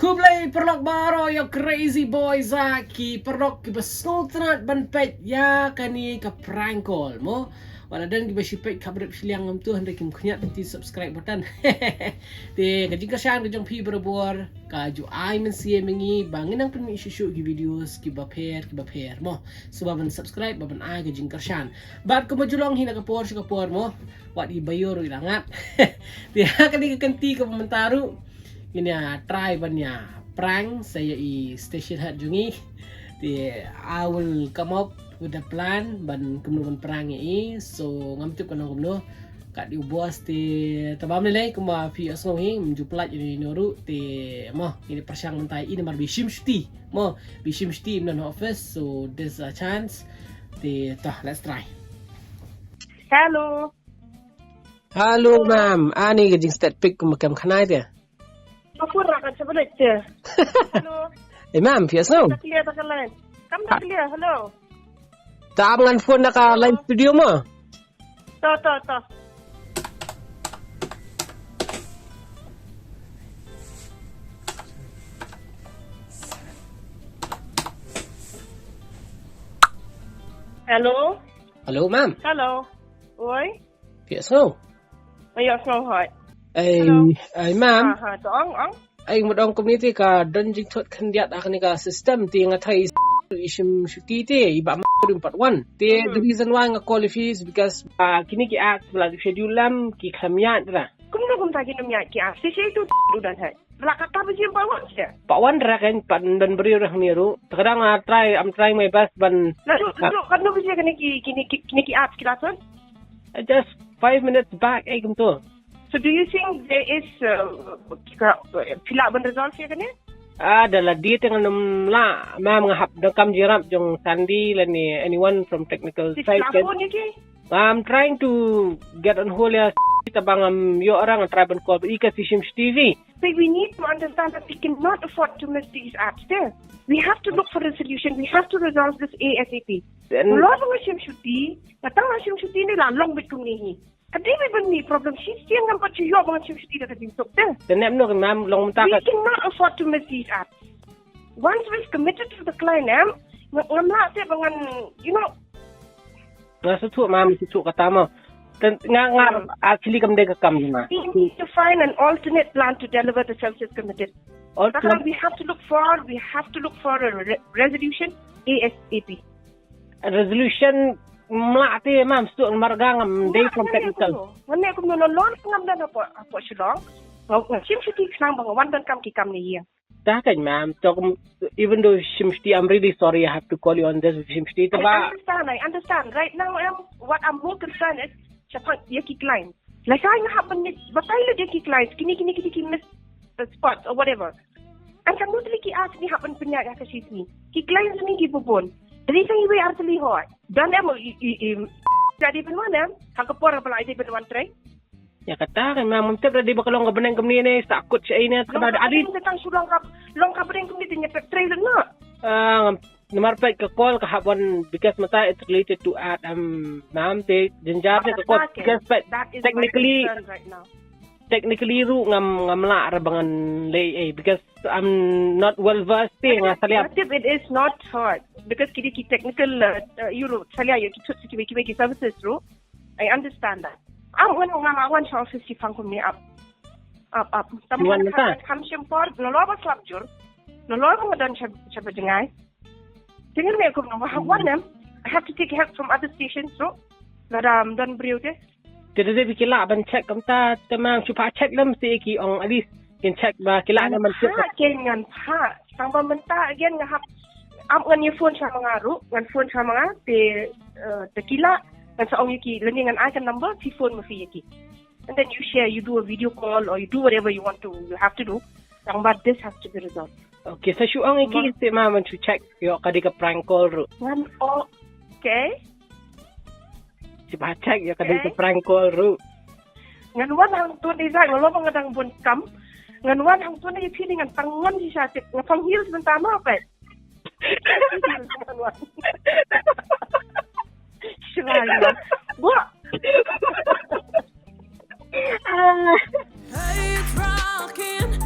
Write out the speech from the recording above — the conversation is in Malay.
Kublai perlok baro yo crazy boy Zaki perlok ki besultanat ban pet ya kani ka prank call mo wala dan ki basipet kabrep Shillong ngam tu hendak kim kunyat ti subscribe button te ka jika syang ka jong pi berbor ka ju ai men sie mengi bangin ang pemi isu ki videos ki baper mo sebab ban subscribe ban ai ka jing karshan bat ko majulong hina ka por mo wat i bayor ilangat te kani ka kanti ka pementaru ini try bannya prank saya station hat jungi I will come up with a plan ban kemno prank so ngamtip kono kemno kat di bos tabam nilai kuma fi asngo hi menjuplat ini noru mo ini persyang mentai ini mar bishim shti mo bishim shti in office so there's a chance let's try. Hello ma'am ani gajing stat pick kumakam khanai dia. Aku rakan sebelah je. Hello. Ma'am, no? Tak clear tak lain. Kamu tak clear, hello. Tak dengan phone nak live studio mo? Tak. Hello. Hello, ma'am. Hello. Oi. No? Ayah semua hai. Ma'am. Ang. Ay modong community ka donjing thot khandiat akani ka system ti nga thai ishim shuti te iba ma part 1 the reason why nga call is because kini ki act la schedule lam ki khamyat ra Kum tak kena miak ki si itu udah hai. Lah kata biji bawah je. Pak wan ra kan pan dan beri ra niru kadang I'm trying my best ban kan no biji kini ki act kilasan just 5 minutes back kum tu. So do you think there is ban result here kan? Adalah dia tengah namla ma'am ngahap kam jirap jong Sandy lani anyone from technical side kan. I'm trying to get on hold ya tabang yo orang try ban call ika sishim TV. So we need to understand that we cannot afford to miss these apps there. We have to look for a solution. We have to resolve this ASAP. Lo bang sishim shuti, katang sishim shuti ni long bitung ni. Kadi may ni problem siya ng pati yo mga siyuti na kading sokte. No, ma'am, long we cannot afford to miss these apps. Once we've committed to the client, ngamla siya bangan, you know. Nasutu, ma'am, sutu katama. Nga actually kam dega kam na. We need to find an alternate plan to deliver the services committed. We have to look for a resolution ASAP. A resolution Mati ma'am stu margang day from technical. Wanne ko no lon ngam na po Shillong. Sim shiti sang bang wan dan kam ki kam ni ya. Takan ma'am so even though Shimshti I'm really sorry I have to call you on this Shimshti I understand right now what I'm more concerned is siapa dia ki client. Like I happen ni batai le dia ki client kini miss the spot or whatever. And kan mostly ki ask ni happen punya ka sini. Ki client ni ki bubon. Jadi saya ibu arteli hoi. Dan jadi penuan hangkapor apa lagi penuan try. Ya kata kan memang mungkin tadi bakal long kebeneng kemni ni takut saya ini sebab ada tentang sulang kebeneng kemni tanya trailer na. Nomor pet ke call ke haban because mata it's related to ad ma'am te jenjar ke call because technically ru ngam la rabangan lay because I'm not well versed in asalnya. It is not hard because kini technical Euro salia you ki services ru. I understand that. When ngamawan sa office si fang kumi up. Taman kam sempor noloba slapjur. Noloba madan sa bajengay. Tingin me ko no hawan I have to take help from other stations ru. Ladam dan briude. Jadi dia fikirlah ban check kamta temang cuba check lam si ki ong alis kin check ba kila na man check kengan ha sang pementa again ngahap ngan your phone sa mga ru ngan phone sa mga te kila ngan sa ong ki learning an icon number si phone mo fi ki and then you do a video call or you do whatever you have to do sang but this has to be resolved. Okay so shu ong ki si mama to check yo kadi ka prank call ru ngan okay si check ya kadang ke prank call ru ngan wan hang tu design lo bang ngadang bun kam ngan wan hang tu ni pini ngan tangan si satik ngapang heels bentama apa Shillong buat Hey, it's rockin'.